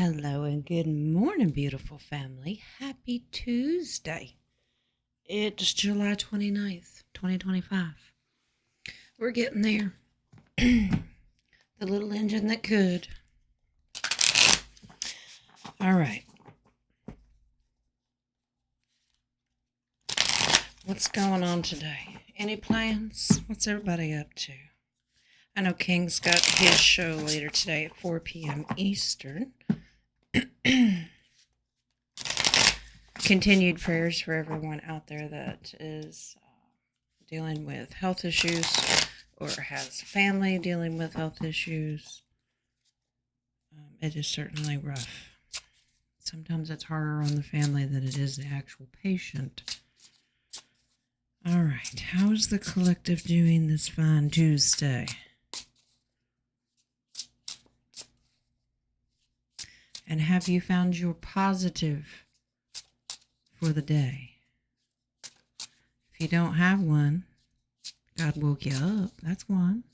Hello and good morning, beautiful family. Happy Tuesday. It's July 29th, 2025. We're getting there. The little engine that could. All right. What's going on today? Any plans? What's everybody up to? I know King's got his show later today at 4 p.m. Eastern. Continued prayers for everyone out there that is dealing with health issues or has family dealing with health issues. It is certainly rough. Sometimes it's harder on the family than it is the actual patient. All right, how's the collective doing this fine Tuesday? And have you found your positive for the day? If you don't have one, God woke you up. That's one.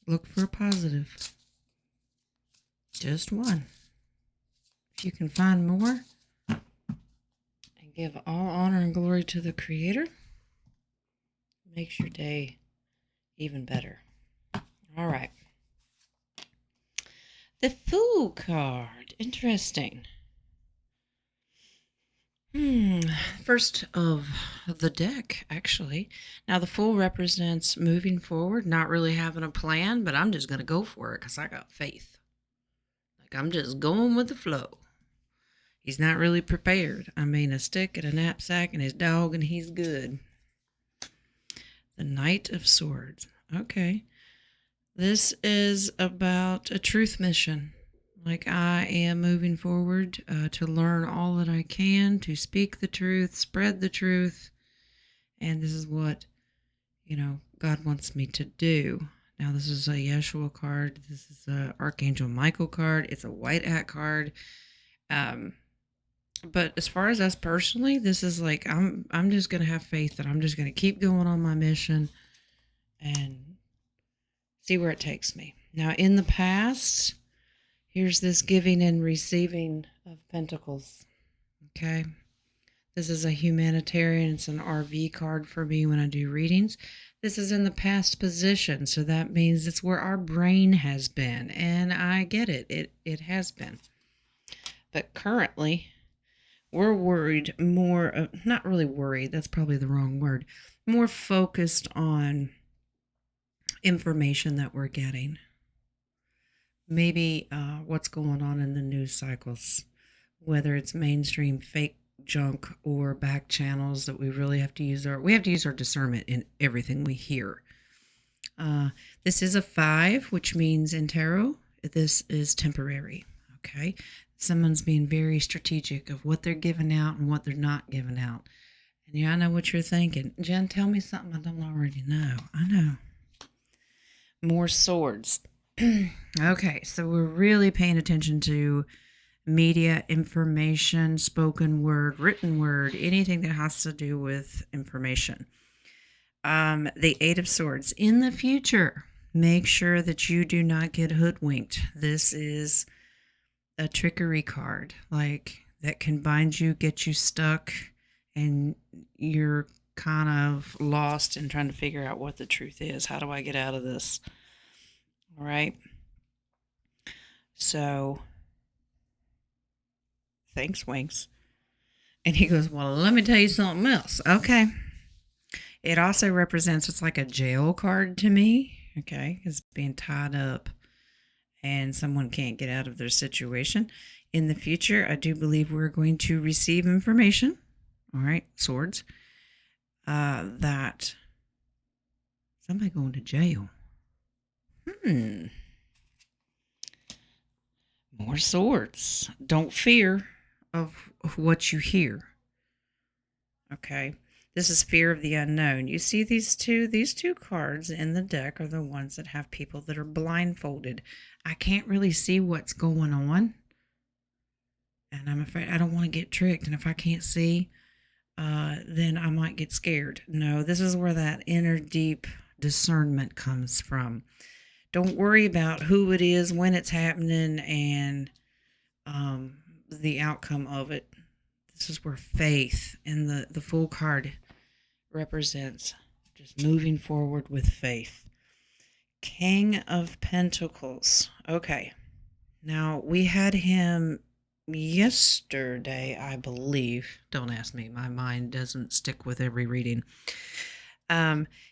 Look for a positive. Just one. If you can find more, and give all honor and glory to the Creator, makes your day even better. All right. The Fool card. Interesting. First of the deck, actually. Now, the Fool represents moving forward, not really having a plan, but I'm just going to go for it because I got faith. Like, I'm just going with the flow. He's not really prepared. I mean, a stick and a knapsack and his dog, and he's good. The Knight of Swords. Okay. This is about a truth mission. Like, I am moving forward to learn all that I can, to speak the truth, spread the truth. And this is what, God wants me to do. Now, this is a Yeshua card. This is a Archangel Michael card. It's a white hat card. But as far as us personally, this is like, I'm just going to have faith that I'm just going to keep going on my mission and see where it takes me. Now, in the past, here's this giving and receiving of pentacles. Okay. This is a humanitarian. It's an RV card for me when I do readings. This is in the past position. So that means it's where our brain has been. And I get it. It has been. But currently, we're worried more, not really worried. That's probably the wrong word. More focused on information that we're getting. Maybe what's going on in the news cycles, whether it's mainstream fake junk or back channels that we really have to use our discernment in everything we hear. This is a 5, which means in tarot, this is temporary. Okay. Someone's being very strategic of what they're giving out and what they're not giving out. And yeah, I know what you're thinking. Jen, tell me something I don't already know. I know. More swords. Okay, so we're really paying attention to media, information, spoken word, written word, anything that has to do with information. The 8 of Swords. In the future, make sure that you do not get hoodwinked. This is a trickery card, like that can bind you, get you stuck, and you're kind of lost in trying to figure out what the truth is. How do I get out of this? All right. So, thanks, Winks. And he goes, well, let me tell you something else. Okay. It also represents, it's like a jail card to me. Okay. It's being tied up and someone can't get out of their situation. In the future, I do believe we're going to receive information. All right. Swords. That somebody going to jail. More swords. Don't fear of what you hear. Okay. This is fear of the unknown. You see these two cards in the deck are the ones that have people that are blindfolded. I can't really see what's going on. And I'm afraid I don't want to get tricked. And if I can't see, then I might get scared. No, this is where that inner deep discernment comes from. Don't worry about who it is, when it's happening, and the outcome of it. This is where faith and the Fool card represents just moving forward with faith. King of Pentacles. Okay. Now, we had him yesterday, I believe. Don't ask me. My mind doesn't stick with every reading.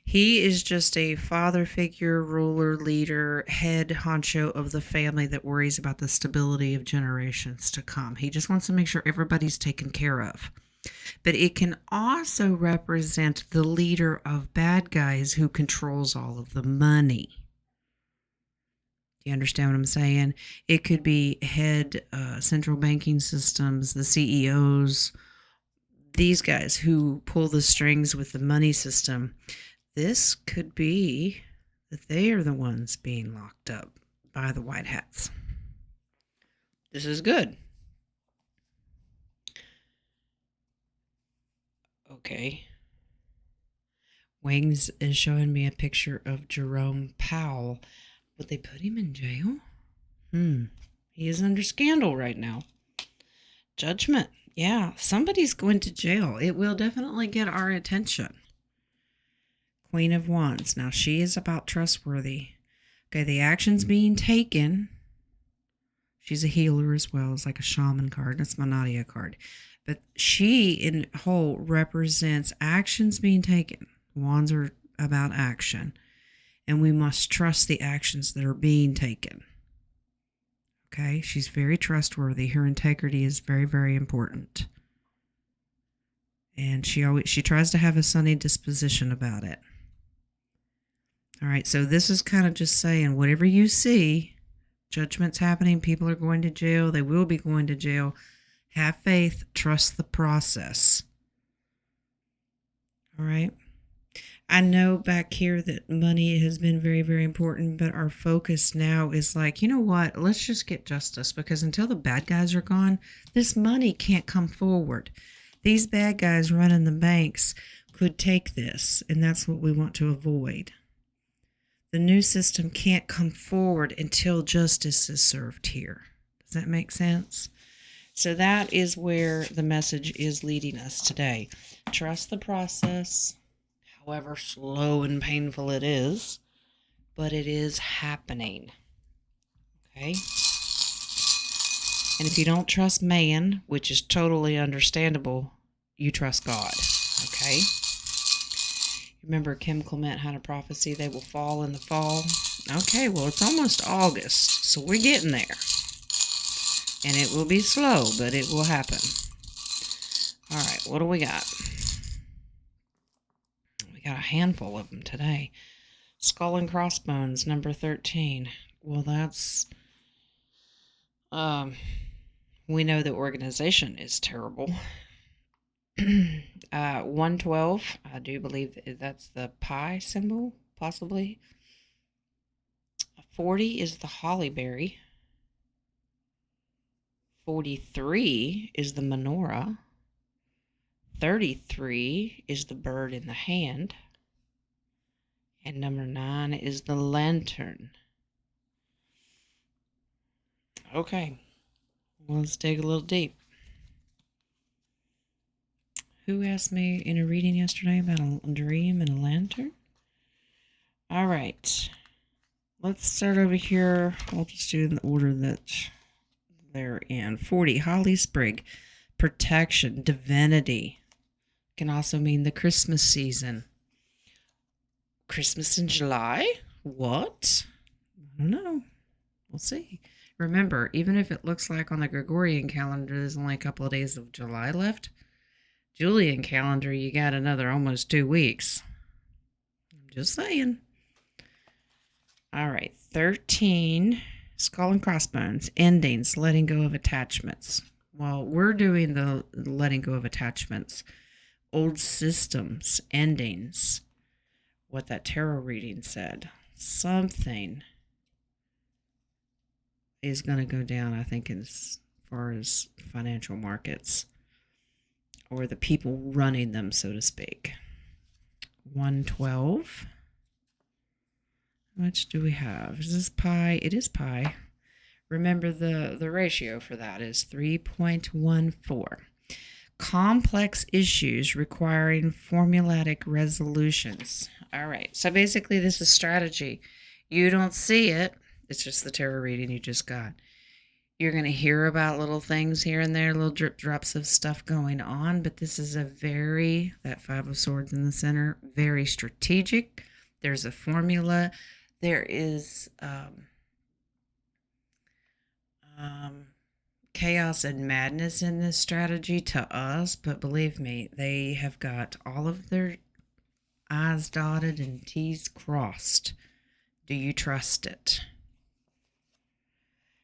He is just a father figure, ruler, leader, head honcho of the family that worries about the stability of generations to come. He just wants to make sure everybody's taken care of. But it can also represent the leader of bad guys who controls all of the money. Do you understand what I'm saying? It could be head central banking systems, the CEOs, these guys who pull the strings with the money system. This could be that they are the ones being locked up by the white hats. This is good. Okay. Wings is showing me a picture of Jerome Powell. Would they put him in jail? He is under scandal right now. Judgment. Yeah, somebody's going to jail. It will definitely get our attention. Queen of Wands. Now, she is about trustworthy. Okay, the actions being taken. She's a healer as well. It's like a shaman card. That's my Nadia card. But she, in whole, represents actions being taken. Wands are about action. And we must trust the actions that are being taken. Okay, she's very trustworthy. Her integrity is very, very important. And she tries to have a sunny disposition about it. All right, so this is kind of just saying, whatever you see, judgment's happening, people are going to jail, they will be going to jail. Have faith, trust the process. All right. I know back here that money has been very, very important, but our focus now is like, you know what? Let's just get justice, because until the bad guys are gone, this money can't come forward. These bad guys running the banks could take this, and that's what we want to avoid. The new system can't come forward until justice is served here. Does that make sense? So that is where the message is leading us today. Trust the process. However slow and painful it is, but it is happening. Okay? And if you don't trust man, which is totally understandable, you trust God. Okay? Remember Kim Clement had a prophecy, they will fall in the fall. Okay, well, it's almost August, so we're getting there. And it will be slow, but it will happen. All right, what do we got? Got a handful of them today. Skull and Crossbones, number 13. Well, that's... we know the organization is terrible. 112, I do believe that's the pi symbol, possibly. 40 is the hollyberry. 43 is the menorah. 33 is the bird in the hand. And number 9 is the lantern. Okay, let's dig a little deep. Who asked me in a reading yesterday about a dream and a lantern? All right, let's start over here. I'll just do in the order that they're in. 40, holly sprig, protection, divinity. Can also mean the Christmas season. Christmas in July? What? I don't know. We'll see. Remember, even if it looks like on the Gregorian calendar there's only a couple of days of July left, Julian calendar, you got another almost 2 weeks. I'm just saying. All right, 13, skull and crossbones, endings, letting go of attachments. Well, we're doing the letting go of attachments. Old systems, endings, what that tarot reading said. Something is going to go down, I think, as far as financial markets or the people running them, so to speak. 112. How much do we have? Is this pi? It is pi. Remember the ratio for that is 3.14. Complex issues requiring formulatic resolutions. All right, so basically this is strategy. You don't see it. It's just the tarot reading you just got. You're going to hear about little things here and there, little drip drops of stuff going on, but this is that Five of Swords in the center, very strategic. There's a formula. There is chaos and madness in this strategy to us, but believe me, they have got all of their I's dotted and T's crossed. Do you trust it?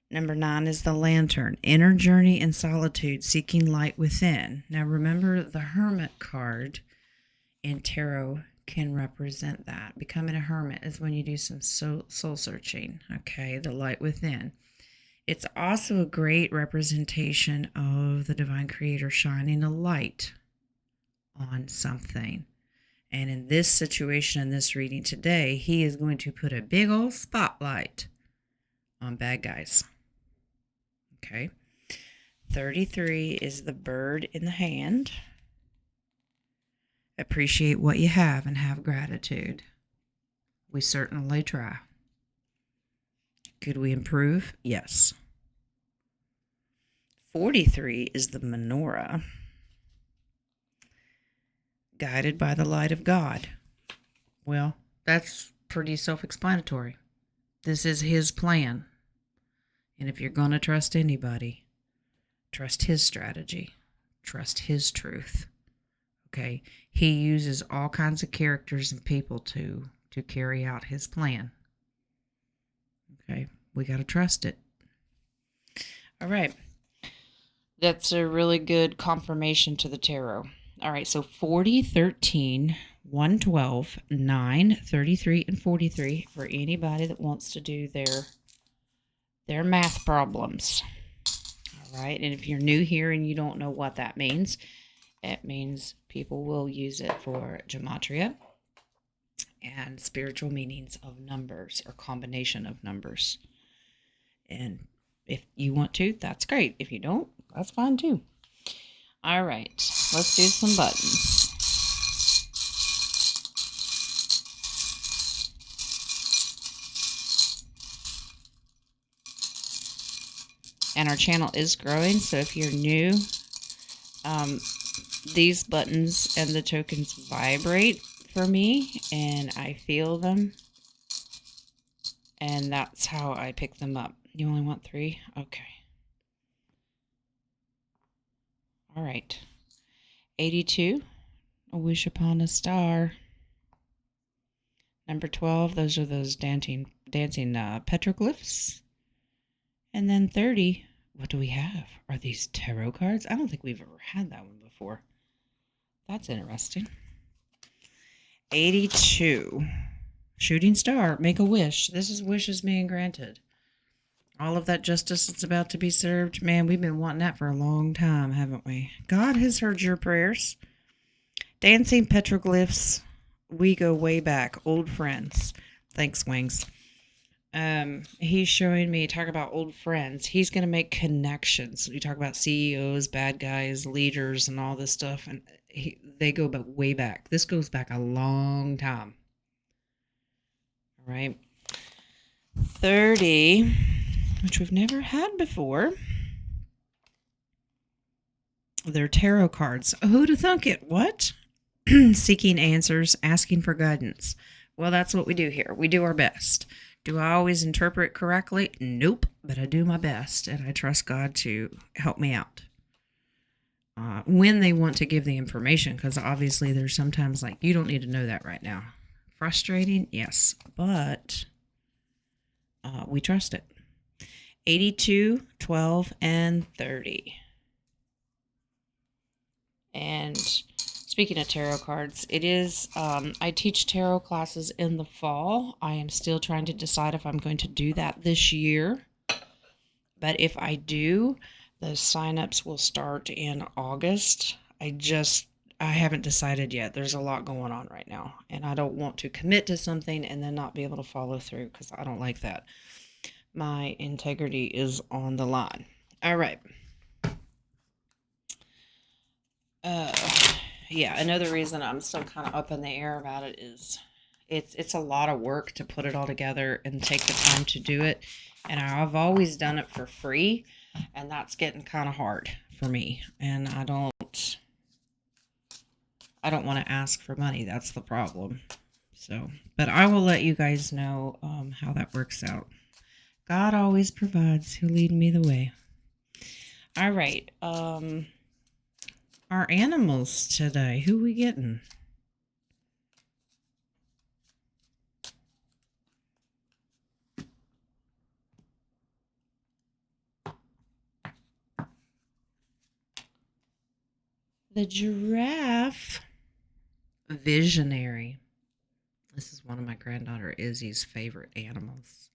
Number 9 is the Lantern, inner journey and solitude, seeking light within. Now remember, the Hermit card in tarot can represent that. Becoming a hermit is when you do some soul searching, okay, the light within. It's also a great representation of the divine creator shining a light on something. And in this situation, in this reading today, he is going to put a big old spotlight on bad guys. Okay. 33 is the bird in the hand. Appreciate what you have and have gratitude. We certainly try. Could we improve? Yes. 43 is the menorah. Guided by the light of God. Well, that's pretty self-explanatory. This is his plan. And if you're going to trust anybody, trust his strategy. Trust his truth. Okay? He uses all kinds of characters and people to carry out his plan. Okay? We got to trust it. All right. That's a really good confirmation to the tarot. All right, so 40, 13, 112, 9, 33, and 43 for anybody that wants to do their math problems. All right, and if you're new here and you don't know what that means, it means people will use it for gematria and spiritual meanings of numbers or combination of numbers. And if you want to, that's great. If you don't, that's fine too. All right, let's do some buttons. And our channel is growing, so if you're new, these buttons and the tokens vibrate for me, and I feel them, and that's how I pick them up. You only want 3? Okay. All right. 82, a wish upon a star. Number 12, those are those dancing petroglyphs. And then 30, what do we have? Are these tarot cards? I don't think we've ever had that one before. That's interesting. 82, shooting star, make a wish. This is wishes being granted. All of that justice that's about to be served. Man, we've been wanting that for a long time, haven't we? God has heard your prayers. Dancing petroglyphs. We go way back. Old friends. Thanks, Wings. He's showing me, talk about old friends. He's going to make connections. We talk about CEOs, bad guys, leaders, and all this stuff. And they go way back. This goes back a long time. All right. 30, which we've never had before. They're tarot cards. Who'd have thunk it? What? Seeking answers, asking for guidance. Well, that's what we do here. We do our best. Do I always interpret correctly? Nope, but I do my best, and I trust God to help me out. When they want to give the information, because obviously there's sometimes like, you don't need to know that right now. Frustrating? Yes, but we trust it. 82, 12, and 30. And speaking of tarot cards, it is, I teach tarot classes in the fall. I am still trying to decide if I'm going to do that this year. But if I do, the signups will start in August. I just I haven't decided yet. There's a lot going on right now, and I don't want to commit to something and then not be able to follow through because I don't like that. My integrity is on the line. All right. Uh, yeah, another reason I'm still kind of up in the air about it is it's a lot of work to put it all together and take the time to do it. And I've always done it for free, and that's getting kind of hard for me. And I don't want to ask for money. That's the problem. So, but I will let you guys know how that works out. God always provides. He'll lead me the way. All right. Our animals today. Who we getting? The giraffe. Visionary. This is one of my granddaughter Izzy's favorite animals.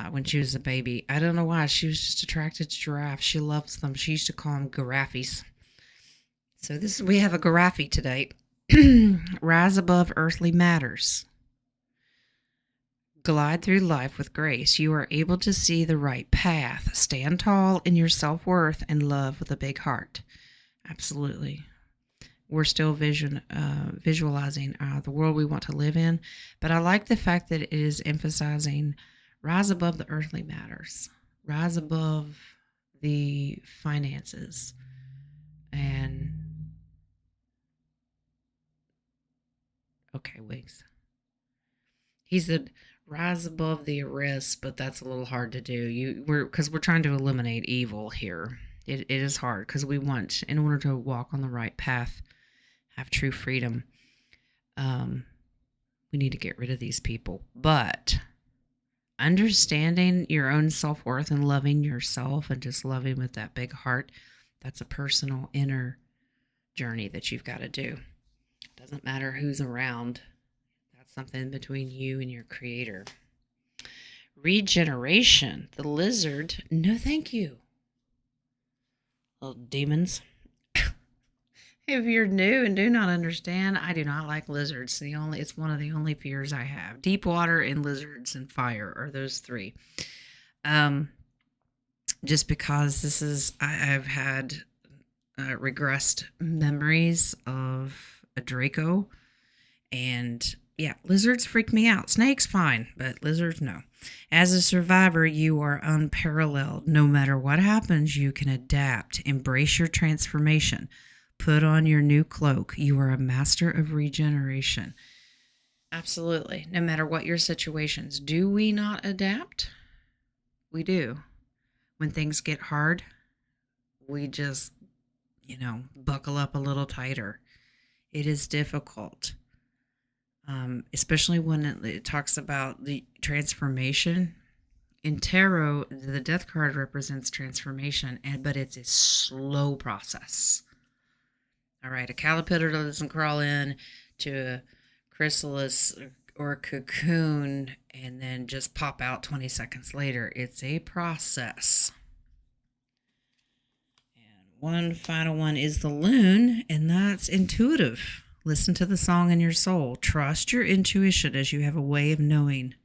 When she was a baby, I don't know why, she was just attracted to giraffes. She loves them. She used to call them giraffes. So we have a giraffe today. Rise above earthly matters. Glide through life with grace. You are able to see the right path. Stand tall in your self-worth and love with a big heart. Absolutely. We're still visualizing the world we want to live in. But I like the fact that it is emphasizing rise above the earthly matters. Rise above the finances. And, okay, Wiggs. He said rise above the arrest, but that's a little hard to do. Because we're trying to eliminate evil here. It is hard because we want, in order to walk on the right path, have true freedom, we need to get rid of these people. But understanding your own self-worth and loving yourself and just loving with that big heart, that's a personal inner journey that you've got to do. It doesn't matter who's around. That's something between you and your creator. Regeneration. The lizard. No, thank you. Little demons. If you're new and do not understand, I do not like lizards. It's one of the only fears I have. Deep water and lizards and fire are those three. Just because I've had regressed memories of a Draco, and yeah, lizards freak me out. Snakes, fine, but lizards, no. As a survivor, you are unparalleled. No matter what happens, you can adapt. Embrace your transformation. Put on your new cloak. You are a master of regeneration. Absolutely. No matter what your situations. Do we not adapt? We do. When things get hard, we just, buckle up a little tighter. It is difficult. Especially when it talks about the transformation. In tarot, the death card represents transformation, but it's a slow process. All right, a caterpillar doesn't crawl in to a chrysalis or a cocoon and then just pop out 20 seconds later. It's a process. And one final one is the loon, and that's intuitive. Listen to the song in your soul. Trust your intuition as you have a way of knowing.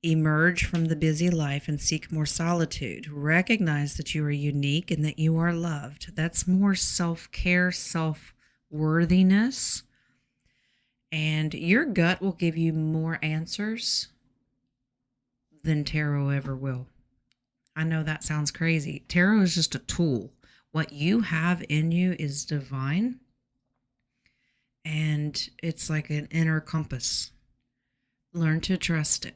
Emerge from the busy life and seek more solitude. Recognize that you are unique and that you are loved. That's more self-care, self-worthiness. And your gut will give you more answers than tarot ever will. I know that sounds crazy. Tarot is just a tool. What you have in you is divine. And it's like an inner compass. Learn to trust it.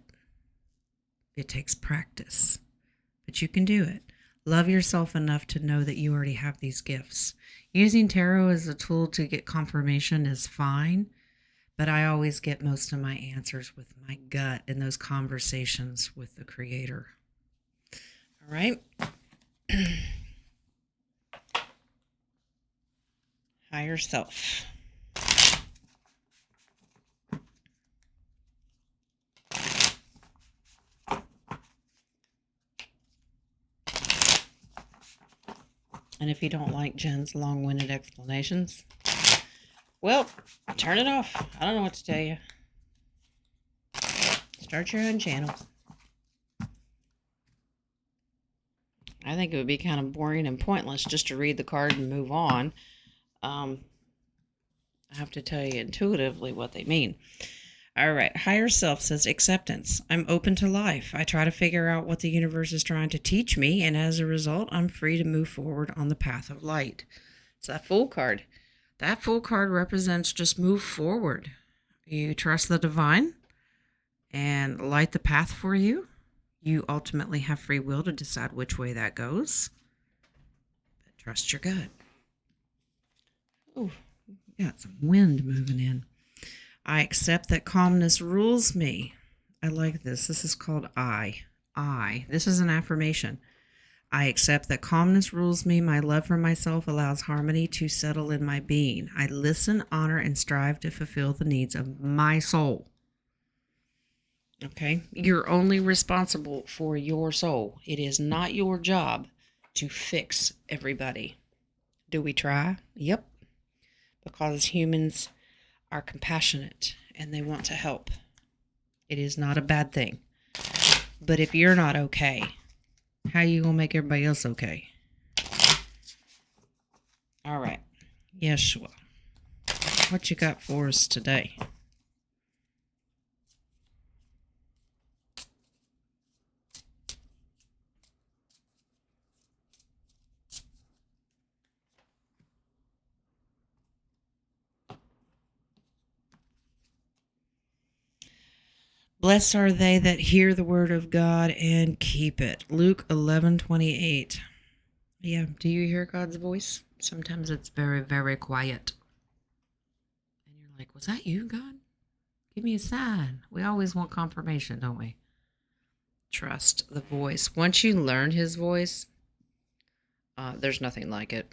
It takes practice, but you can do it. Love yourself enough to know that you already have these gifts. Using tarot as a tool to get confirmation is fine, but I always get most of my answers with my gut in those conversations with the creator. All right. Higher self. And if you don't like Jen's long-winded explanations, well, turn it off. I don't know what to tell you. Start your own channel. I think it would be kind of boring and pointless just to read the card and move on. I have to tell you intuitively what they mean. All right. Higher self says acceptance. I'm open to life. I try to figure out what the universe is trying to teach me, and as a result, I'm free to move forward on the path of light. It's that Fool card. That Fool card represents just move forward. You trust the divine and light the path for you. You ultimately have free will to decide which way that goes. But trust your gut. Oh, we got some wind moving in. I accept that calmness rules me. I like this. This is called I. This is an affirmation. I accept that calmness rules me. My love for myself allows harmony to settle in my being. I listen, honor, and strive to fulfill the needs of my soul. Okay? You're only responsible for your soul. It is not your job to fix everybody. Do we try? Yep. Because humans are compassionate and they want to help. It is not a bad thing. But if you're not okay, how are you going to make everybody else okay? All right. Yeshua, what you got for us today? Blessed are they that hear the word of God and keep it. Luke 11:28. Yeah, do you hear God's voice? Sometimes it's very, very quiet. And you're like, was that you, God? Give me a sign. We always want confirmation, don't we? Trust the voice. Once you learn his voice, there's nothing like it.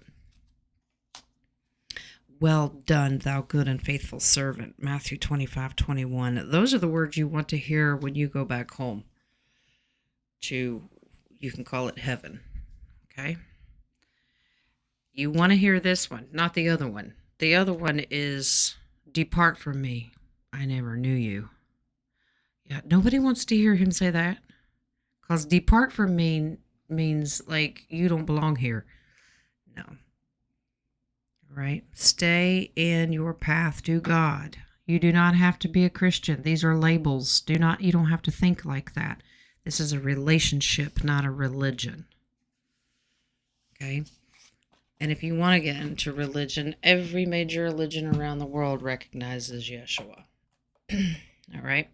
Well done, thou good and faithful servant. Matthew 25:21. Those are the words you want to hear when you go back home to, you can call it heaven. Okay? You want to hear this one, not the other one. The other one is, depart from me. I never knew you. Yeah, nobody wants to hear him say that. Because depart from me means like you don't belong here. No. Right? Stay in your path to God. You do not have to be a Christian. These are labels. You don't have to think like that. This is a relationship, not a religion. Okay? And if you want to get into religion, every major religion around the world recognizes Yeshua. All right?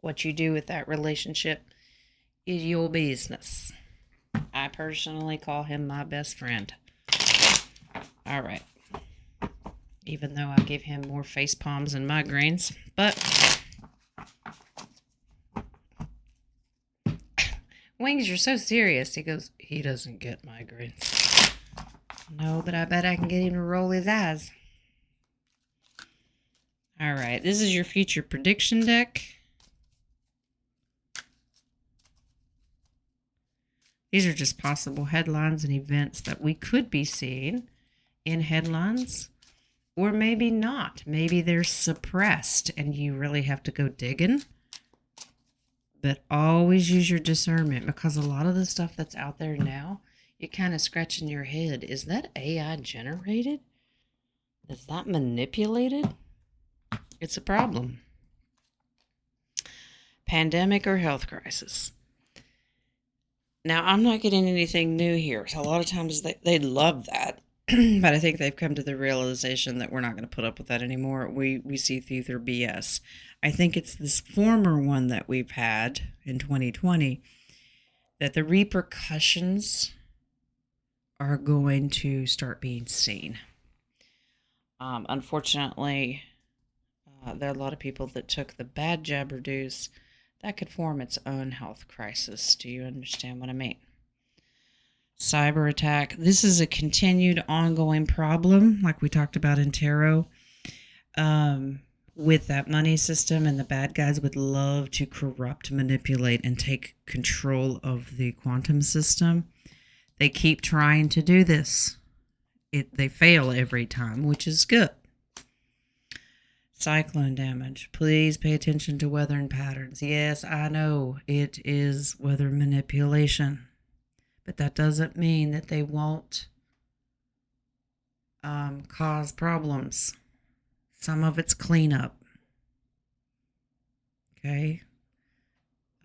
What you do with that relationship is your business. I personally call him my best friend. All right. Even though I give him more face palms and migraines. But Wings, you're so serious. He goes, he doesn't get migraines. No, but I bet I can get him to roll his eyes. All right, this is your future prediction deck. These are just possible headlines and events that we could be seeing in headlines. Or maybe not. Maybe they're suppressed and you really have to go digging. But always use your discernment, because a lot of the stuff that's out there now, you're kind of scratching your head. Is that AI generated? Is that manipulated? It's a problem. Pandemic or health crisis. Now, I'm not getting anything new here. So a lot of times they love that. But I think they've come to the realization that we're not going to put up with that anymore. We see through their BS. I think it's this former one that we've had in 2020 that the repercussions are going to start being seen. Unfortunately, there are a lot of people that took the bad jabberdoos that could form its own health crisis. Do you understand what I mean? Cyber attack. This is a continued ongoing problem, like we talked about in tarot, with that money system, and the bad guys would love to corrupt, manipulate, and take control of the quantum system. They keep trying to do this. they fail every time, which is good. Cyclone damage. Please pay attention to weather and patterns. Yes, I know it is weather manipulation, but that doesn't mean that they won't cause problems. Some of it's cleanup. Okay.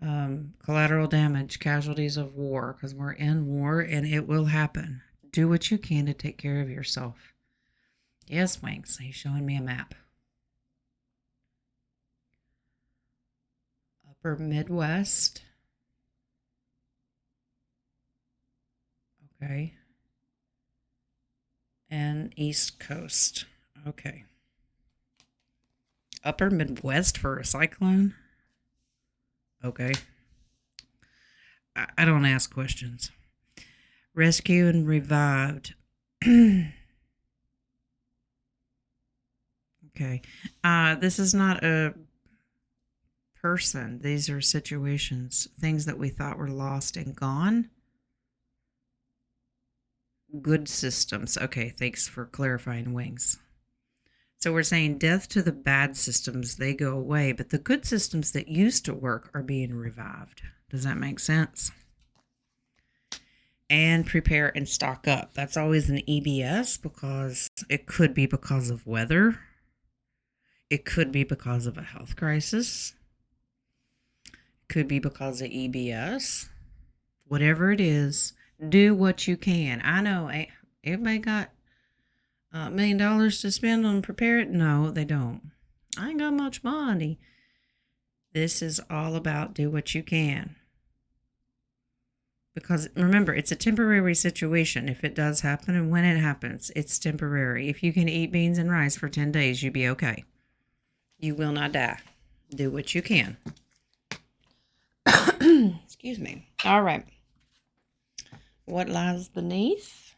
Collateral damage, casualties of war, because we're in war and it will happen. Do what you can to take care of yourself. Yes, Winks, he's showing me a map. Upper Midwest. Okay. And East Coast. Okay. Upper Midwest for a cyclone? Okay. I don't ask questions. Rescue and revived. Okay. This is not a person. These are situations, things that we thought were lost and gone. Good systems. Okay, thanks for clarifying, Wings. So we're saying death to the bad systems, they go away, but the good systems that used to work are being revived. Does that make sense? And prepare and stock up. That's always an EBS because it could be because of weather. It could be because of a health crisis. It could be because of EBS. Whatever it is, do what you can. I know everybody got $1 million to spend on prepare it. No, they don't. I ain't got much money. This is all about do what you can. Because remember, it's a temporary situation. If it does happen and when it happens, it's temporary. If you can eat beans and rice for 10 days, you'll be okay. You will not die. Do what you can. Excuse me. All right. What lies beneath?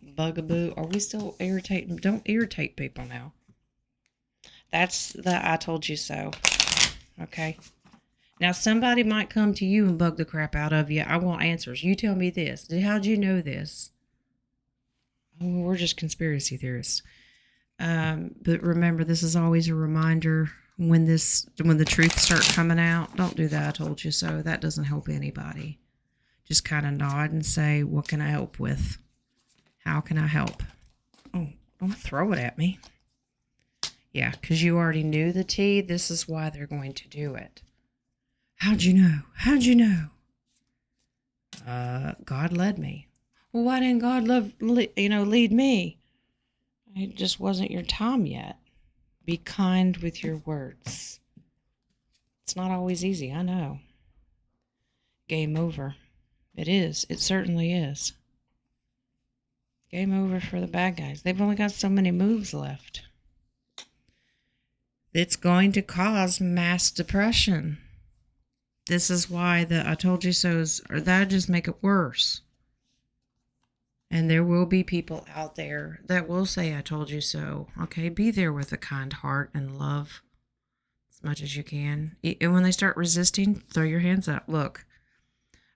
Bugaboo. Are we still irritating? Don't irritate people now. That's the I told you so. Okay. Now, somebody might come to you and bug the crap out of you. I want answers. You tell me this. How'd you know this? Oh, we're just conspiracy theorists. But remember, this is always a reminder when the truth starts coming out. Don't do that. I told you so. That doesn't help anybody. Just kind of nod and say, what can I help with? How can I help? Oh, don't throw it at me. Yeah, because you already knew the tea. This is why they're going to do it. How'd you know? How'd you know? God led me. Well, why didn't God lead me? It just wasn't your time yet. Be kind with your words. It's not always easy, I know. Game over. It is. It certainly is. Game over for the bad guys. They've only got so many moves left. It's going to cause mass depression. This is why the I told you so's, or that just make it worse. And there will be people out there that will say, I told you so. Okay, be there with a kind heart and love as much as you can. And when they start resisting, throw your hands up. Look,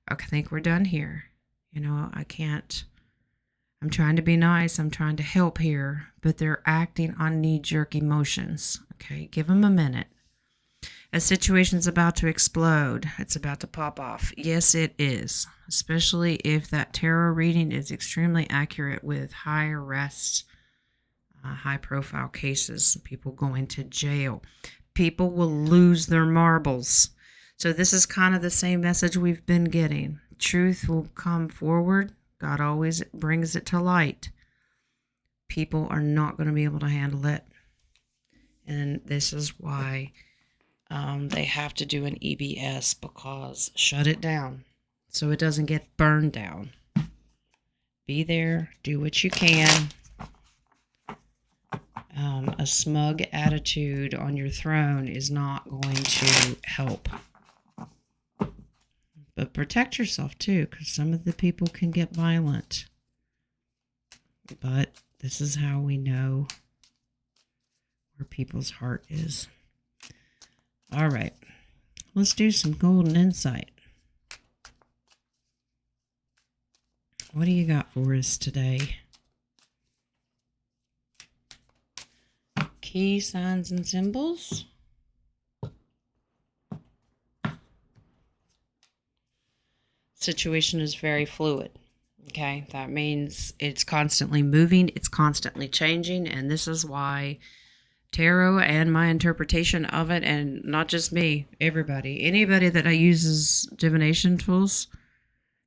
I think we're done here. I can't. I'm trying to be nice. I'm trying to help here. But they're acting on knee-jerk emotions. Okay, give them a minute. A situation's about to explode. It's about to pop off. Yes, it is. Especially if that tarot reading is extremely accurate with high arrests, high-profile cases, people going to jail. People will lose their marbles. So this is kind of the same message we've been getting. Truth will come forward. God always brings it to light. People are not going to be able to handle it. And this is why they have to do an EBS, because shut it down so it doesn't get burned down. Be there, do what you can. A smug attitude on your throne is not going to help. But protect yourself too, because some of the people can get violent. But this is how we know where people's heart is. All right. Let's do some golden insight. What do you got for us today? Key signs and symbols. Situation is very fluid. Okay, that means it's constantly moving, it's constantly changing, and this is why tarot and my interpretation of it, and not just me, anybody that uses divination tools,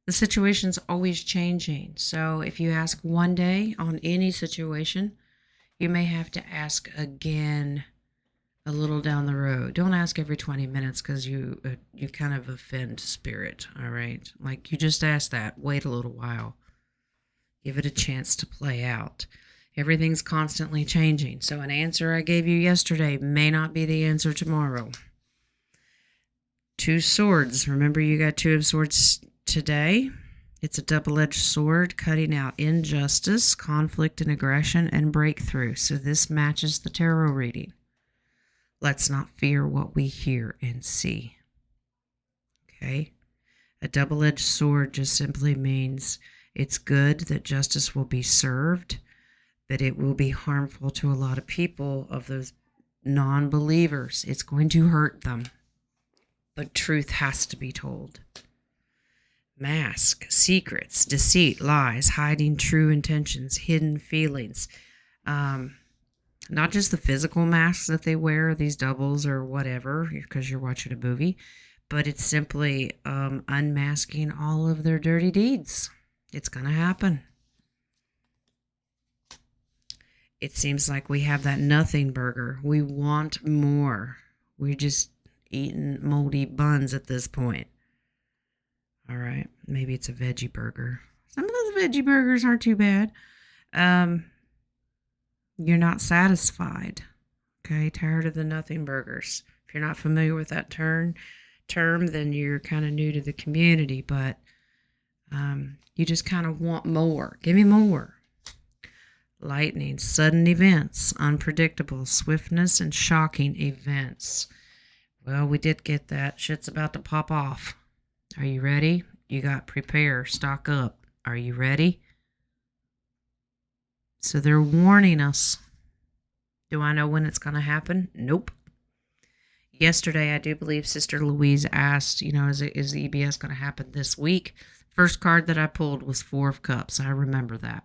the situation's always changing. So if you ask one day on any situation, you may have to ask again a little down the road. Don't ask every 20 minutes because you kind of offend spirit, all right? Like, you just ask that. Wait a little while. Give it a chance to play out. Everything's constantly changing. So an answer I gave you yesterday may not be the answer tomorrow. 2 swords. Remember, you got 2 of swords today. It's a double-edged sword cutting out injustice, conflict and aggression, and breakthrough. So this matches the tarot reading. Let's not fear what we hear and see. Okay? A double-edged sword just simply means it's good that justice will be served, but it will be harmful to a lot of people, of those non-believers. It's going to hurt them. But truth has to be told. Mask, secrets, deceit, lies, hiding true intentions, hidden feelings. Not just the physical masks that they wear, these doubles or whatever, because you're watching a movie, but it's simply unmasking all of their dirty deeds. It's going to happen. It seems like we have that nothing burger. We want more. We're just eating moldy buns at this point. All right, maybe it's a veggie burger. Some of those veggie burgers aren't too bad. You're not satisfied. Okay, tired of the nothing burgers. If you're not familiar with that term, then you're kind of new to the community, but you just kind of want more. Give me more. Lightning, sudden events, unpredictable, swiftness, and shocking events. Well, we did get that. Shit's about to pop off. Are you ready? You got prepare, stock up. Are you ready? So they're warning us. Do I know when it's going to happen? Nope. Yesterday, I do believe Sister Louise asked, is the EBS going to happen this week? First card that I pulled was 4 of Cups. I remember that.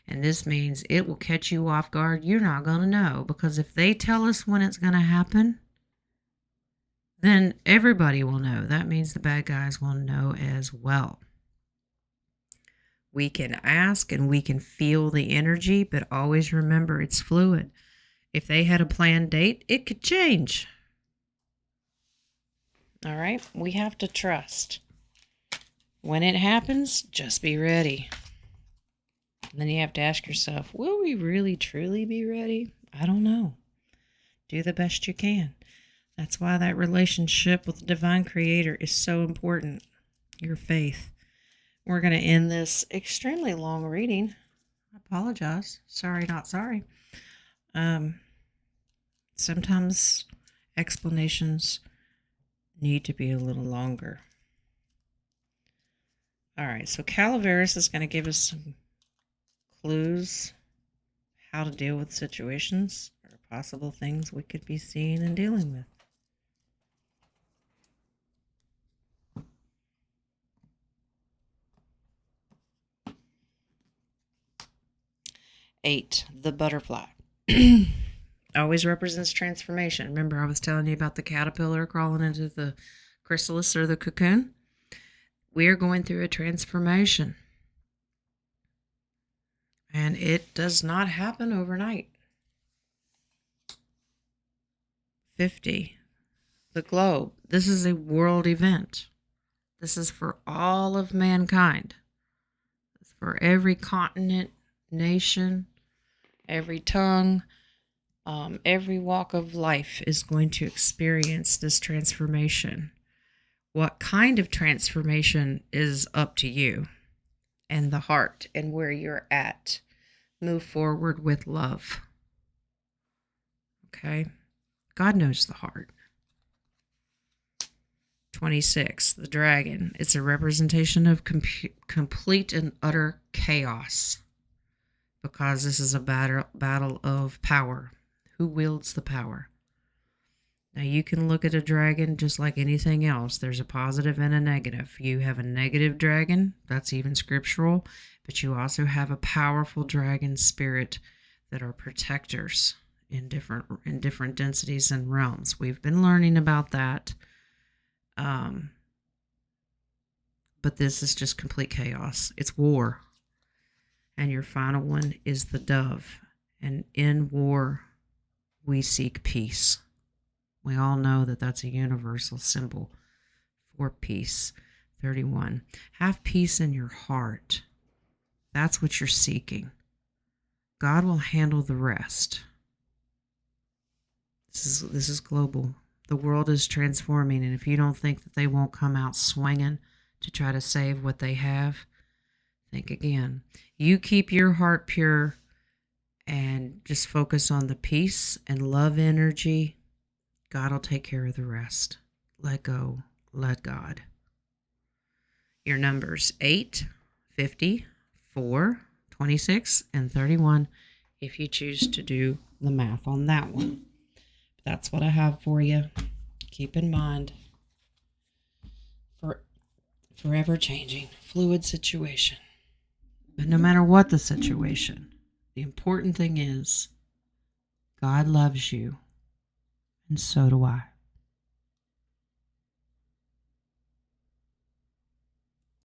And this means it will catch you off guard. You're not going to know, because if they tell us when it's going to happen, then everybody will know. That means the bad guys will know as well. We can ask and we can feel the energy, but always remember it's fluid. If they had a planned date, it could change. All right? We have to trust. When it happens, just be ready. And then you have to ask yourself, will we really truly be ready? I don't know. Do the best you can. That's why that relationship with the divine creator is so important. Your faith. We're going to end this extremely long reading. I apologize. Sorry, not sorry. Sometimes explanations need to be a little longer. All right, so Calaveras is going to give us some clues how to deal with situations or possible things we could be seeing and dealing with. 8, the butterfly. Always represents transformation. Remember I was telling you about the caterpillar crawling into the chrysalis or the cocoon? We are going through a transformation. And it does not happen overnight. 50, the globe. This is a world event. This is for all of mankind. It's for every continent, nation, every tongue, every walk of life is going to experience this transformation. What kind of transformation is up to you and the heart and where you're at. Move forward with love. Okay? God knows the heart. 26, the dragon. It's a representation of complete and utter chaos, because this is a battle of power. Who wields the power? Now, you can look at a dragon just like anything else. There's a positive and a negative. You have a negative dragon, that's even scriptural, but you also have a powerful dragon spirit that are protectors in different densities and realms. We've been learning about that. But this is just complete chaos. It's war. And your final one is the dove. And in war, we seek peace. We all know that that's a universal symbol for peace. 31. Have peace in your heart. That's what you're seeking. God will handle the rest. This is global. The world is transforming, and if you don't think that they won't come out swinging to try to save what they have, think again. You keep your heart pure and just focus on the peace and love energy. God will take care of the rest. Let go. Let God. Your numbers 8, 50, 4, 26, and 31 if you choose to do the math on that one. That's what I have for you. Keep in mind, forever changing, fluid situation. But no matter what the situation, the important thing is God loves you, and so do I.